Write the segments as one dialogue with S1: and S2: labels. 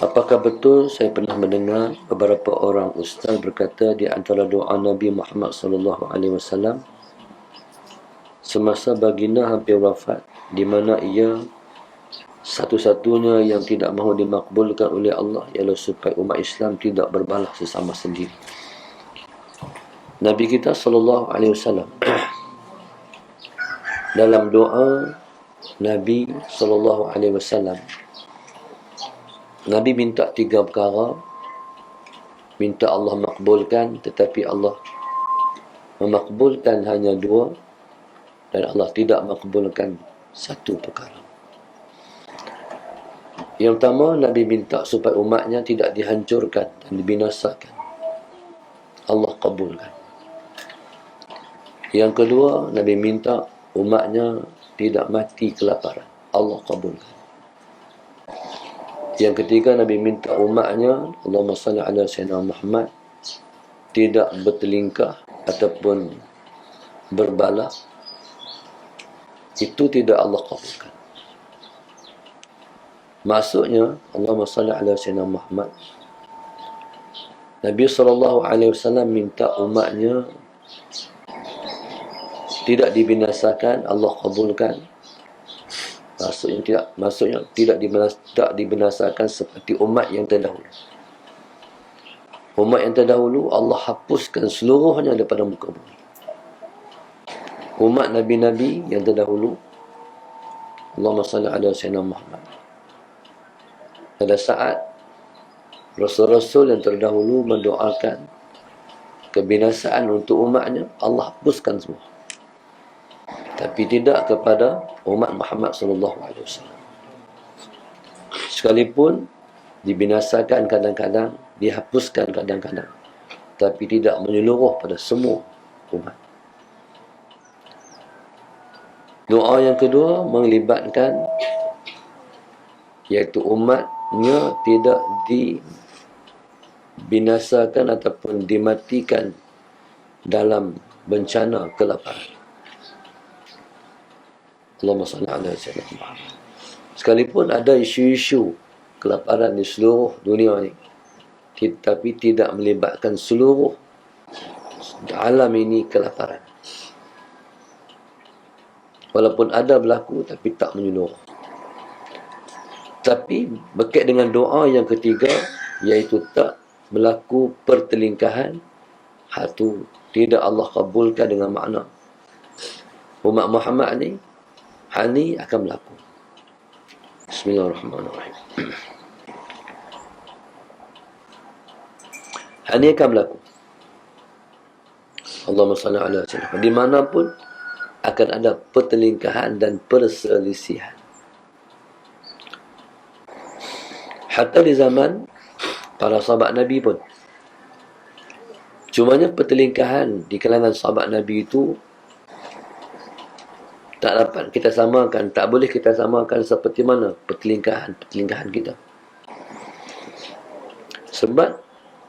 S1: Apakah betul saya pernah mendengar beberapa orang ustaz berkata di antara doa Nabi Muhammad SAW semasa baginda hampir wafat, di mana ia satu-satunya yang tidak mahu dimakbulkan oleh Allah ialah supaya umat Islam tidak berbalah sesama sendiri. Nabi kita SAW dalam doa Nabi SAW, Nabi minta 3 perkara. Minta Allah makbulkan, tetapi Allah memakbulkan hanya 2, dan Allah tidak makbulkan 1 perkara. Yang pertama, Nabi minta supaya umatnya tidak dihancurkan dan dibinasakan. Allah kabulkan. Yang kedua, Nabi minta umatnya tidak mati kelaparan. Allah kabulkan. Yang ketiga, Nabi minta umatnya, Allahumma salli ala Sayyidina Muhammad, tidak bertelingkah ataupun berbalah. Itu tidak Allah kabulkan. Maksudnya, Allahumma salli ala Sayyidina Muhammad, Nabi SAW minta umatnya tidak dibinasakan, Allah kabulkan. Maksudnya tidak dibinasakan seperti umat yang terdahulu. Umat yang terdahulu Allah hapuskan seluruhnya daripada muka bumi. Umat Nabi-Nabi yang terdahulu, Allahumma salli ala Sayyidina Muhammad, pada saat Rasul-Rasul yang terdahulu mendoakan kebinasaan untuk umatnya, Allah hapuskan semua. Tapi tidak kepada umat Muhammad SAW. Sekalipun dibinasakan kadang-kadang, dihapuskan kadang-kadang, tapi tidak menyeluruh pada semua umat. Doa yang kedua melibatkan, iaitu umatnya tidak dibinasakan ataupun dimatikan dalam bencana kelaparan. Allahumma salli ala Sayyidina Muhammad. Sekalipun ada isu-isu kelaparan di seluruh dunia ini, tapi tidak melibatkan seluruh alam ini kelaparan. Walaupun ada berlaku, tapi tak menyeluruh. Tapi berkait dengan doa yang ketiga, iaitu tak berlaku pertelingkahan, itu tidak Allah kabulkan dengan makna umat Muhammad ni hal ni akan berlaku. Bismillahirrahmanirrahim. Hal ni akan berlaku. Allahumma salli ala Sayyidina. Di mana pun akan ada pertelingkahan dan perselisihan. Hatta di zaman para sahabat Nabi pun. Cumanya pertelingkahan di kalangan sahabat Nabi itu tak dapat kita samakan, tak boleh kita samakan seperti mana pertelingkahan kita.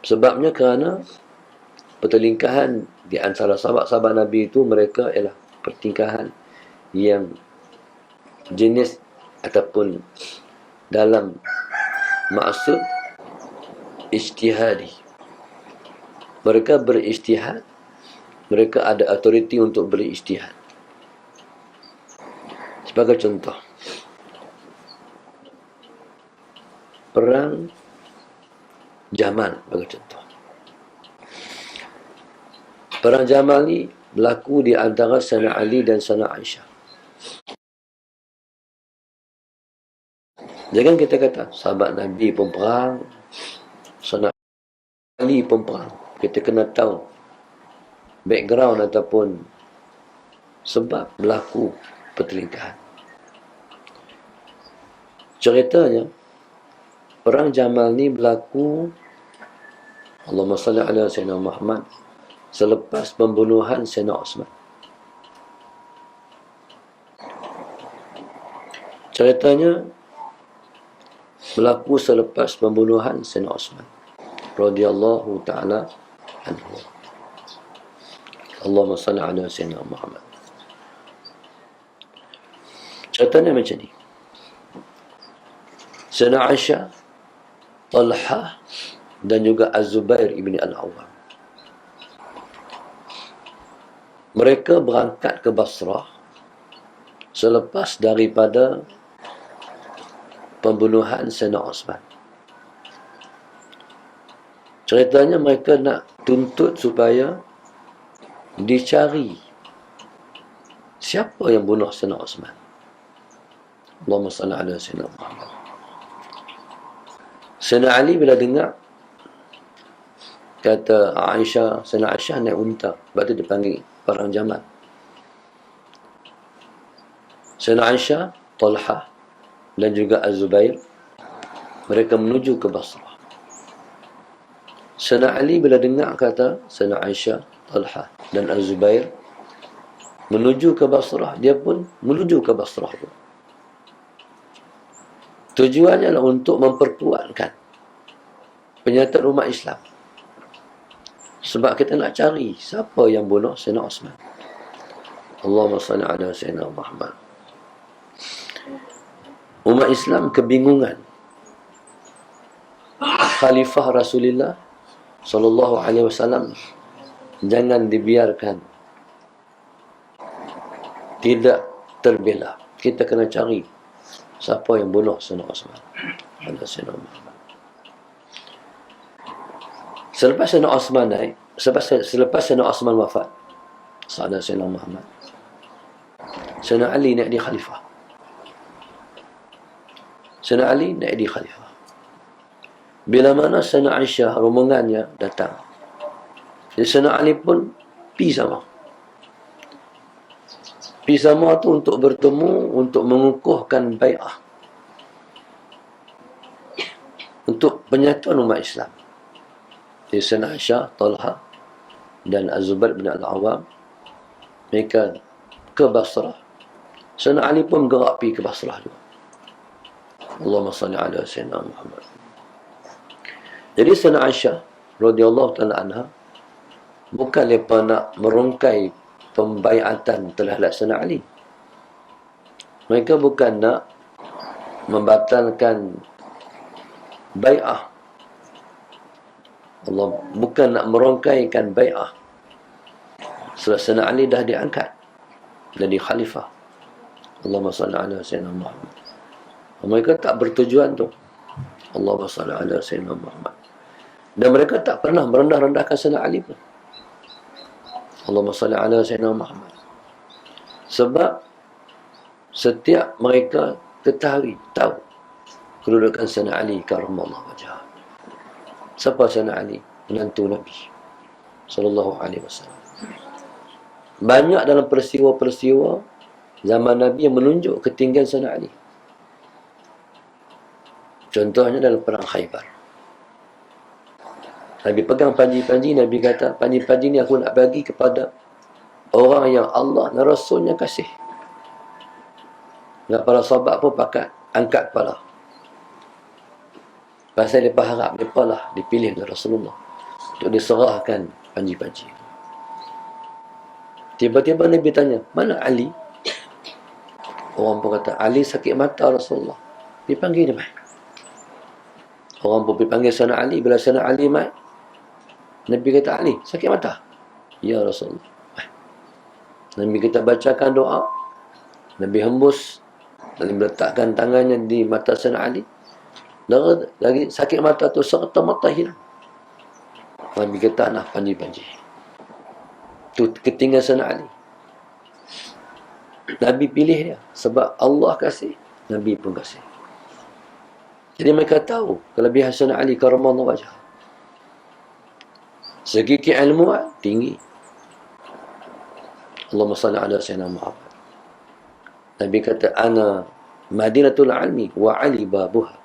S1: Sebabnya kerana pertelingkahan di antara sahabat-sahabat Nabi itu, mereka ialah pertelingkahan yang jenis ataupun dalam maksud ijtihadi. Mereka berijtihad, mereka ada autoriti untuk berijtihad. Sebagai contoh, perang Jamal sebagai contoh. Perang Jamal ni berlaku di antara Sayyidina Ali dan Sayyidina Aisyah. Jangan kita kata sahabat Nabi pun perang, Sayyidina Ali pun perang. Kita kena tahu background ataupun sebab berlaku pertelingkahan. Ceritanya, perang Jamal ni berlaku, Allahumma salli ala Sayyidina Muhammad, selepas pembunuhan Sayyidina Osman. Ceritanya berlaku selepas pembunuhan Sayyidina Osman radhiyallahu ta'ala anhu. Allahumma salli ala Sayyidina Muhammad. Ceritanya macam ni. Sayyidina Aisyah Talha dan juga Az-Zubair ibn Al-Awwam. Mereka berangkat ke Basrah selepas daripada pembunuhan Sayyidina Osman. Ceritanya mereka nak tuntut supaya dicari siapa yang bunuh Sayyidina Osman. Allahumma salli ala Sayyidina Muhammad. Sayyidina Ali bila dengar, kata Aisyah, Sayyidina Aisyah naik unta. Sebab tu dia panggil perang Jamal. Sayyidina Aisyah, Talha dan juga Az-Zubair, mereka menuju ke Basrah. Sayyidina Ali bila dengar kata Sayyidina Aisyah, Talha dan Az-Zubair menuju ke Basrah, dia pun menuju ke Basrah pun. Tujuannya adalah untuk memperkuatkan penyataan umat Islam. Sebab kita nak cari siapa yang bunuh Sayyidina Osman. Allahumma salli ala Sayyidina Muhammad. Umat Islam kebingungan. Khalifah Rasulullah sallallahu alaihi wasallam jangan dibiarkan tidak terbela. Kita kena cari siapa yang bunuh Sayyidina Osman. Ada Sayyidina Muhammad. Selepas Sayyidina Osman naik, selepas Sayyidina Osman wafat, ada Sayyidina Muhammad, Sayyidina Ali naik di khalifah. Sayyidina Ali naik di khalifah. Bila mana Sayyidina Aisyah rombongannya datang, jadi Sayyidina Ali pun pergi sama. Pergi sama tu untuk bertemu, untuk mengukuhkan bai'ah, untuk penyatuan umat Islam. Jadi Sayyidina Aisyah, Talha dan Az-Zubair bin Al-Awwam, mereka ke Basrah. Sayyidina Ali pun gerak pergi ke Basrah juga. Allahumma salli ala Sayyidina Muhammad. Jadi Sayyidina Aisyah radhiyallahu ta'ala anha bukan mereka nak merungkai pembaiatan terhadap Sayyidina Ali. Mereka bukan nak membatalkan bai'ah. Allah bukan nak merongkaikan bai'ah. Setelah Sayyidina Ali dah diangkat jadi khalifah. Allahumma salli ala Sayyidina Muhammad. Mereka tak bertujuan tu. Allahumma salli ala Sayyidina Muhammad. Dan mereka tak pernah merendah-rendahkan Sayyidina Ali pun. Allahumma salli ala Sayyidina Muhammad. Sebab setiap mereka ketahui, tahu kedudukan Sayyidina Ali karamallahu wajhah. Siapa Sayyidina Ali? Menantu Nabi sallallahu alaihi wasallam. Banyak dalam peristiwa-peristiwa zaman Nabi yang menunjuk ketinggian Sayyidina Ali. Contohnya dalam perang Khaybar. Nabi pegang panji-panji, Nabi kata, panji-panji ni aku nak bagi kepada orang yang Allah dan Rasulnya kasih. Dan para sahabat pun pakat angkat kepala. Pasal mereka harap mereka lah dipilih oleh Rasulullah untuk diserahkan panji-panji. Tiba-tiba Nabi tanya, mana Ali? Orang pun kata, Ali sakit mata Rasulullah. Dipanggil dia mai. Orang pun dipanggil Sayyidina Ali. Bila Sayyidina Ali mai, Nabi kata, Ali sakit mata? Ya Rasulullah. Nabi kita bacakan doa. Nabi hembus. Nabi meletakkan tangannya di mata Sayyidina Ali. Lagi sakit mata tu serta mata hilang. Nabi kata, nah panji-panji. Tu ketinggalan Sayyidina Ali. Nabi pilih dia. Sebab Allah kasih, Nabi pun kasih. Jadi mereka tahu kelebihan Sayyidina Ali karamallahu wajhah. Segi keilmuan tinggi. Allahumma salli ala Sayyidina Muhammad. Nabi kata, ana Madinatul Ilmi wa Ali babuha.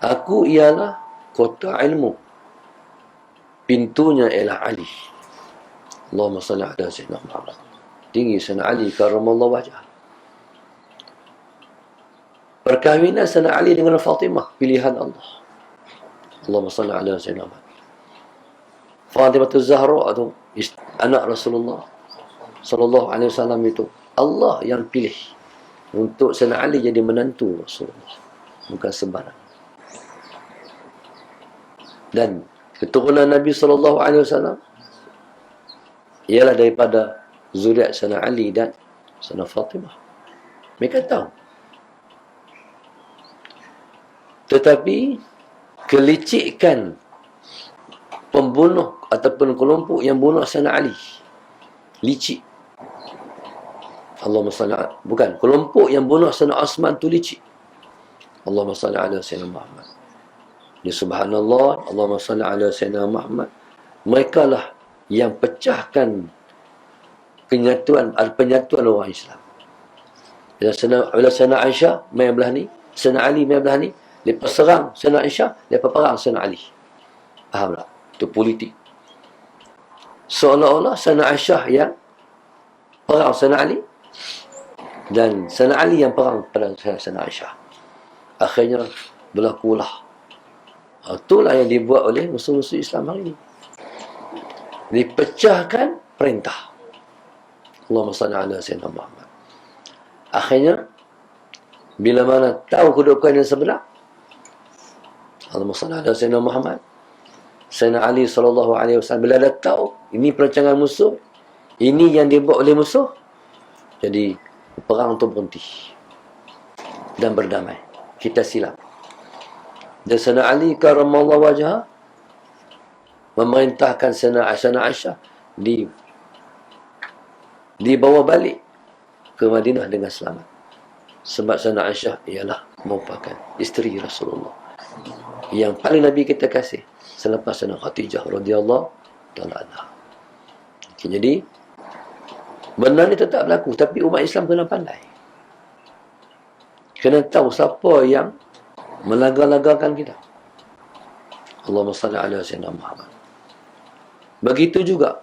S1: Aku ialah kota ilmu. Pintunya ialah Ali. Allahumma salli ala Sayyidina Muhammad. Tinggi Sayyidina Ali karamallahu wajhah. Perkahwinan Sayyidina Ali dengan Fatimah, pilihan Allah. Allahumma salli ala Sayyidina Muhammad. Fatimah Zahra itu anak Rasulullah sallallahu alaihi wasallam itu Allah yang pilih untuk Sayyidina Ali jadi menantu Rasulullah, bukan sembarang. Dan keturunan Nabi SAW ialah daripada zuriat Sayyidina Ali dan Sayyidina Fatimah. Mereka tahu. Tetapi kelicikan pembunuh ataupun kelompok yang bunuh Sayyidina Ali licik. Allahumma salli ala, bukan, kelompok yang bunuh Sayyidina Osman tu licik. Allahumma salli ala Sayyidina Muhammad. Ya subhanallah, Allahumma salli ala Sayyidina Muhammad. Mereka lah yang pecahkan penyatuan orang Islam. Bila Sayyidina Aisyah main belah ni, Sayyidina Ali main belah ni, lepas serang Sayyidina Aisyah, lepas perang Sayyidina Ali. Faham tak? Itu politik. Seolah-olah Sayyidina Aisyah yang perang Sayyidina Ali dan Sayyidina Ali yang perang pada Sayyidina Aisyah. Akhirnya berlakulah. Itulah yang dibuat oleh musuh-musuh Islam hari ini. Dipecahkan perintah. Allahumma salli ala Sayyidina Muhammad. Akhirnya bila mana tahu kedudukan yang sebenar, Allahumma salli ala Sayyidina Muhammad, Sayyidina Ali SAW bila dah tahu ini perancangan musuh, ini yang dibuat oleh musuh, jadi perang itu berhenti dan berdamai. Kita silap. Dan Sayyidina Ali karamallahu wajhah memerintahkan Sayyidina Aisyah dibawa balik ke Madinah dengan selamat. Sebab Sayyidina Aisyah ialah merupakan isteri Rasulullah yang paling Nabi kita kasih selepas Sayyidina Khadijah radhiyallahu ta'ala anha. Okay, jadi benda ni tetap berlaku, tapi umat Islam kena pandai. Kena tahu siapa yang melaga-lagakan kita. Allahumma salli ala Sayyidina Muhammad. Begitu juga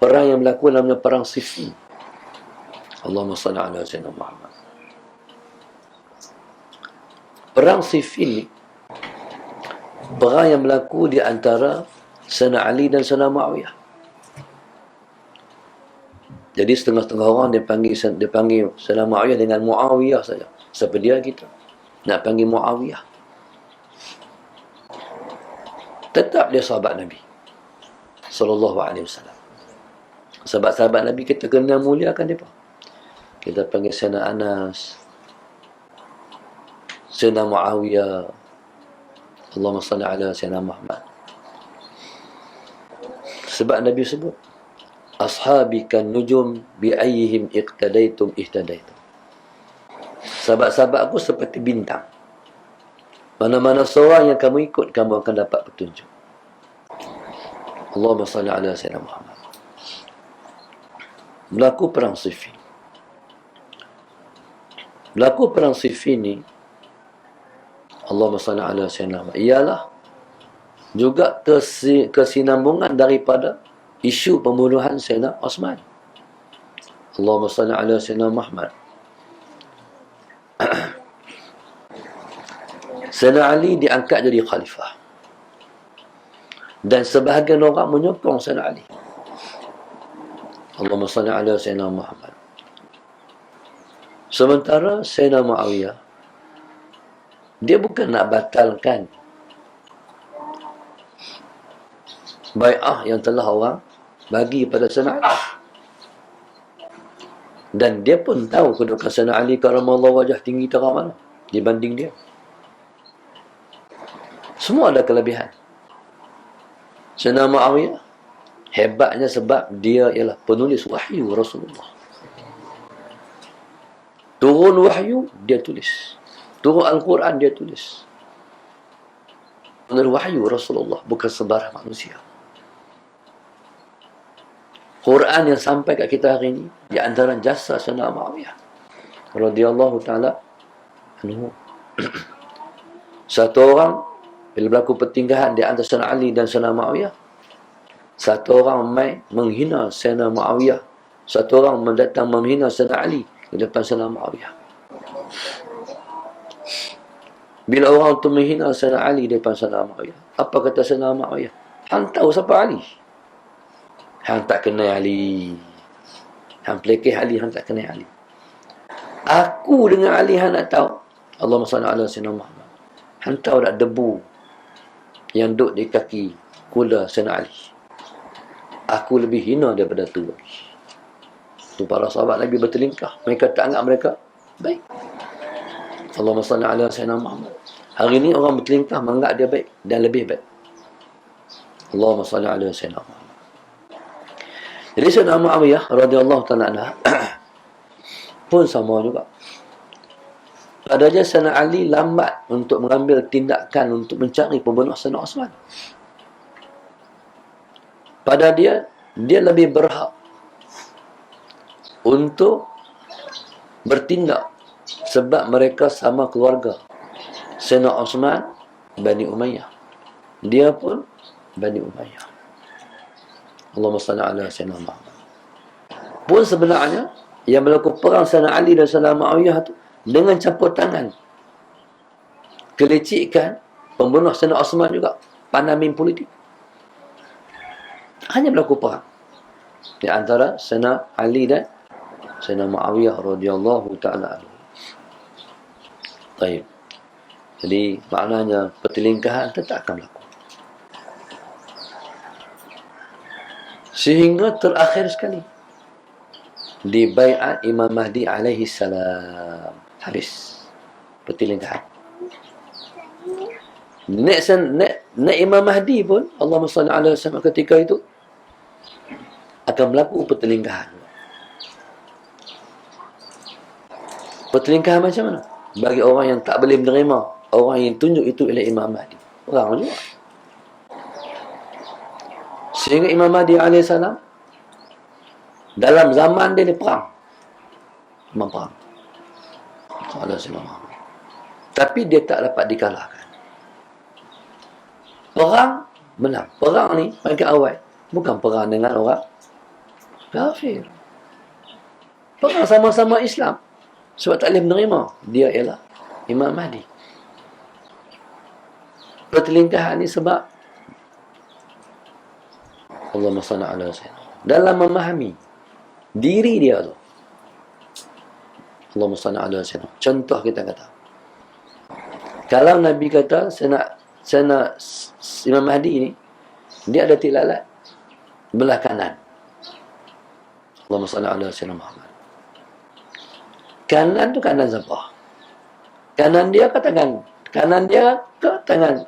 S1: perang yang berlaku namanya perang Siffin. Allahumma salli ala Sayyidina Muhammad. Perang Siffin ni perang yang berlaku di antara Sayyidina Ali dan Sayyidina Muawiyah. Jadi setengah-setengah orang dia panggil Sayyidina Muawiyah dengan Muawiyah saja. Siapa dia kita nak panggil Muawiyah? Tetap dia sahabat Nabi sallallahu alaihi wasallam. Sahabat-sahabat Nabi kita kena muliakan mereka. Kita panggil Sayyidina Anas, Sayyidina Muawiyah. Allahumma salli ala Sayyidina Muhammad. Sebab Nabi sebut, ashabi kan nujum bi ayyihim iqtadaitum ihtadaitum. Sahabat-sahabat aku seperti bintang. Mana-mana seorang yang kamu ikut, kamu akan dapat petunjuk. Allahumma salli ala Sayyidina Muhammad. Berlaku perang Siffin. Berlaku perang Siffin ni, Allahumma salli ala Sayyidina Muhammad, ialah juga kesinambungan daripada isu pembunuhan Sayyidina Osman. Allahumma salli ala Sayyidina Muhammad. Sayyidina Ali diangkat jadi khalifah. Dan sebahagian orang menyokong Sayyidina Ali. Allahumma salli ala Sayyidina Muhammad. Sementara Sayyidina Muawiyah, dia bukan nak batalkan bai'ah yang telah orang bagi pada Sayyidina Ali. Dan dia pun tahu kedudukan Sayyidina Ali karamallahu wajah tinggi terang mana dibanding dia. Semua ada kelebihan. Sayyidina Muawiyah hebatnya sebab dia ialah penulis wahyu Rasulullah. Turun wahyu, dia tulis. Turun Al-Quran, dia tulis. Penulis wahyu Rasulullah, bukan sembarang manusia. Quran yang sampai kat kita hari ini di antara jasa Sayyidina Muawiyah radhiyallahu ta'ala anhu. Satu orang bila berlaku pertinggahan di antara Sayyidina Ali dan Sayyidina Muawiyah, satu orang menghina Sayyidina Muawiyah, satu orang mendatang menghina Sayyidina Ali di depan Sayyidina Muawiyah. Bila orang tu menghina Sayyidina Ali di depan Sayyidina Muawiyah, apa kata Sayyidina Muawiyah? Hang tahu siapa Ali? Hang tak kenal Ali. Hang pelekeh Ali, hang tak kenal Ali. Aku dengan Ali hang nak tahu. Allahumma salli ala Sayyidina Muhammad. Hang tahu tak debu yang duduk di kaki kuda Sayyidina Ali. Aku lebih hina daripada tu lagi. Tu para sahabat Nabi bertelingkah. Mereka tak anggap mereka baik. Allahumma salli ala Sayyidina Muhammad. Hari ini orang bertelingkah menganggap dia baik dan lebih baik. Allahumma salli ala Sayyidina Muhammad. Jadi Sayyidina Muawiyah radhiyallahu ta'ala anha pun sama juga. Padahal Sayyidina Ali lambat untuk mengambil tindakan untuk mencari pembunuh Sayyidina Osman. Pada dia lebih berhak untuk bertindak sebab mereka sama keluarga. Sayyidina Osman Bani Umayyah, dia pun Bani Umayyah. Allahumma salli ala Sayyidina Muhammad. Pun sebenarnya yang berlaku perang Sayyidina Ali dan Sayyidina Muawiyah tu dengan campur tangan kelicikan pembunuh Sayyidina Osman juga, panamin politik. Hanya berlaku perang di antara Sayyidina Ali dan Sayyidina Muawiyah radhiyallahu ta'ala anhu. Baik. Jadi maknanya pertelingkahan tetap akan berlaku. Sehingga terakhir sekali di bai'at Imam Mahdi alaihi salam habis pertelingkahan. Nek Imam Mahdi pun Allahumma salli alaihi wasallam ketika itu akan berlaku pertelingkahan. Pertelingkahan macam mana? Bagi orang yang tak boleh menerima orang yang tunjuk itu ialah Imam Mahdi. Orang juga. Sehingga Imam Mahdi AS dalam zaman dia perang. Memang perang. Tapi dia tak dapat dikalahkan. Perang menang. Perang ni mereka awal bukan perang dengan orang kafir. Perang sama-sama Islam. Sebab tak boleh menerima dia ialah Imam Mahdi. Pertelingkahan ni sebab Allahumma salli ala sayyidina dalam memahami diri dia tu. Allahumma salli ala sayyidina. Contoh kita kata, kalau Nabi kata saya Imam Mahdi ni dia ada tilalat belah kanan. Allahumma salli ala sayyidina Muhammad. Kanan tu kanan siapa? Kanan dia ke tangan? Kanan dia ke tangan?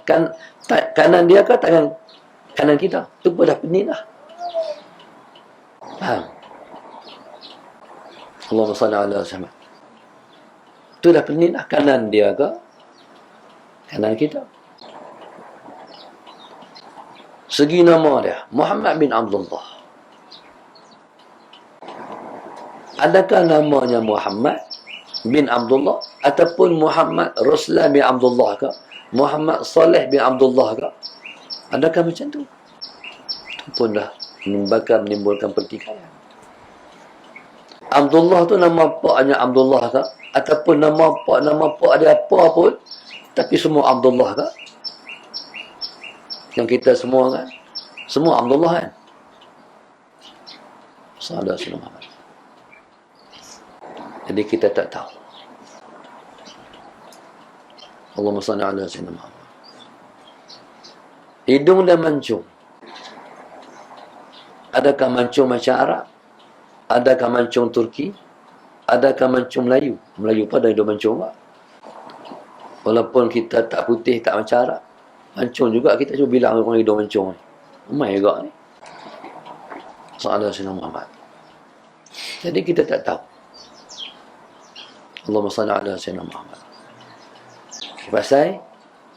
S1: Kanan dia ke tangan kanan kita? Tu pun dah pening lah. Faham? Allahumma salli ala sayyidina. Tu dah pening lah. Kanan dia ke kanan kita? Segi nama dia Muhammad bin Abdullah. Adakah namanya Muhammad bin Abdullah ataupun Muhammad Ruslan bin Abdullah ke? Muhammad Saleh bin Abdullah ke? Adakah macam tu? Itu pun dah menimbulkan pertikaian. Abdullah tu nama paknya Abdullah ke? Ataupun nama pak dia apa pun tapi semua Abdullah ke? Yang kita semua kan? Semua Abdullah kan? Sallallahu alaihi wasallam. Jadi kita tak tahu. Allahumma salli ala sayyidina Muhammad. Hidung dan mancung. Adakah mancung macam Arab? Adakah mancung Turki? Adakah mancung Melayu? Melayu pun ada hidung mancung tak? Walaupun kita tak putih, tak macam Arab, mancung juga kita cuba bilang orang hidung mancung ni. Ramai juga ni. Sallallahu alaihi Muhammad. Jadi kita tak tahu. Allahumma salli ala sayyidina Muhammad. Pasal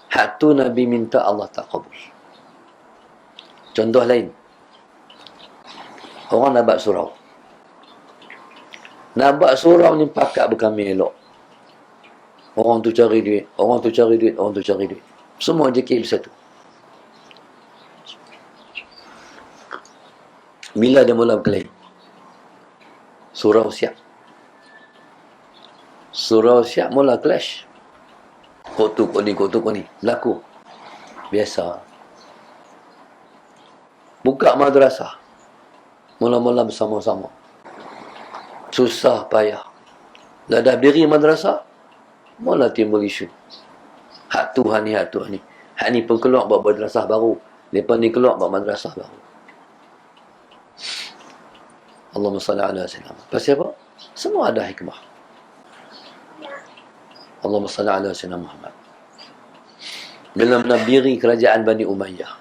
S1: hak tu Nabi minta Allah tak kabul. Contoh lain. Orang nak buat surau. Nak buat surau ni pakat bukan elok. Orang tu cari duit, orang tu cari duit, orang tu cari duit. Semua JKL satu. Bila dia mula berkelahi? Surau siap. Surau siap mula clash. Kok tu kok ni. Berlaku. Biasa. Buka madrasah. Mula-mula bersama-sama. Susah payah. Dah diri madrasah, mula timbul isu. Hak Tuhan ni. Hak ni pun keluar buat madrasah baru. Lepas ni keluar buat madrasah baru. Allahumma salli ala sayyidina Muhammad. Pasal apa? Semua ada hikmah. Allahumma salli ala sayyidina Muhammad. Dalam menabiri kerajaan Bani Umayyah.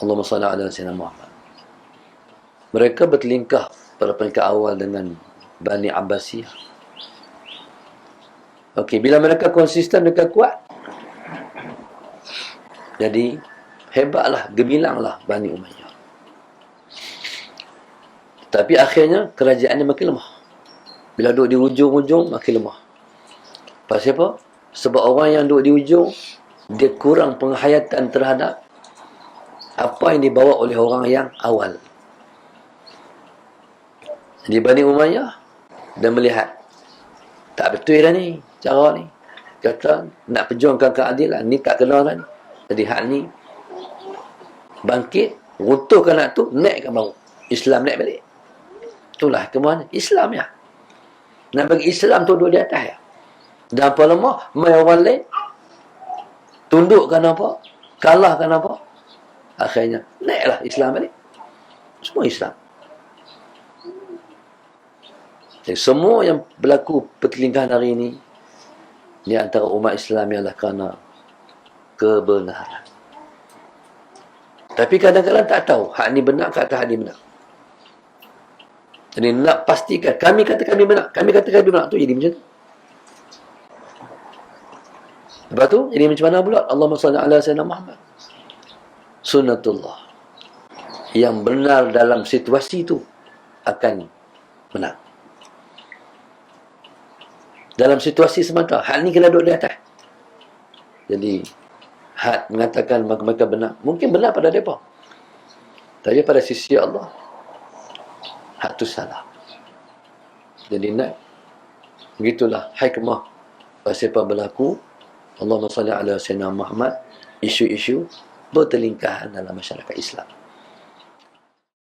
S1: Allahumma salli ala sayyidina Muhammad. Mereka bertelingkah pada peringkat awal dengan Bani Abbasiyah. Okey, bila mereka konsisten, mereka kuat. Jadi, hebatlah, gemilanglah Bani Umayyah. Tapi akhirnya, kerajaannya makin lemah. Bila duduk di ujung-ujung, makin lemah. Pasal apa? Sebab orang yang duduk di ujung, dia kurang penghayatan terhadap apa yang dibawa oleh orang yang awal. Jadi Bani Umayyah, dia melihat, tak betul dah ni, cara ni. Kata, nak perjuangkan keadilan, ni tak kena dah ni. Jadi hak ni, bangkit, runtuhkan hak tu, naikkan baru. Islam naik balik. Itulah kemana? Islam ya. Nak bagi Islam tu duduk di atas ya. Dan apa lemah, mai orang lain, tundukkan apa, kalahkan apa. Akhirnya, naiklah Islam balik. Semua Islam. Jadi semua yang berlaku pertelingkahan hari ini, di antara umat Islam ialah kerana kebenaran. Tapi kadang-kadang tak tahu hak ni benar ke atas hak ni benar. Jadi nak pastikan, kami kata kami benar, kami kata kami benar, tu jadi macam tu. Lepas tu, jadi macam mana pula? Allahumma salli ala sayyidina Muhammad. Sunnatullah. Yang benar dalam situasi itu akan benar. Dalam situasi semata, hal ni kena duduk di atas. Jadi, had mengatakan mereka benar. Mungkin benar pada mereka. Tapi pada sisi Allah, hak tu salah. Jadi, begitulah hikmah pasal apa berlaku. Allahumma salli ala sayyidina Muhammad. Isu-isu bertelingkahan dalam masyarakat Islam.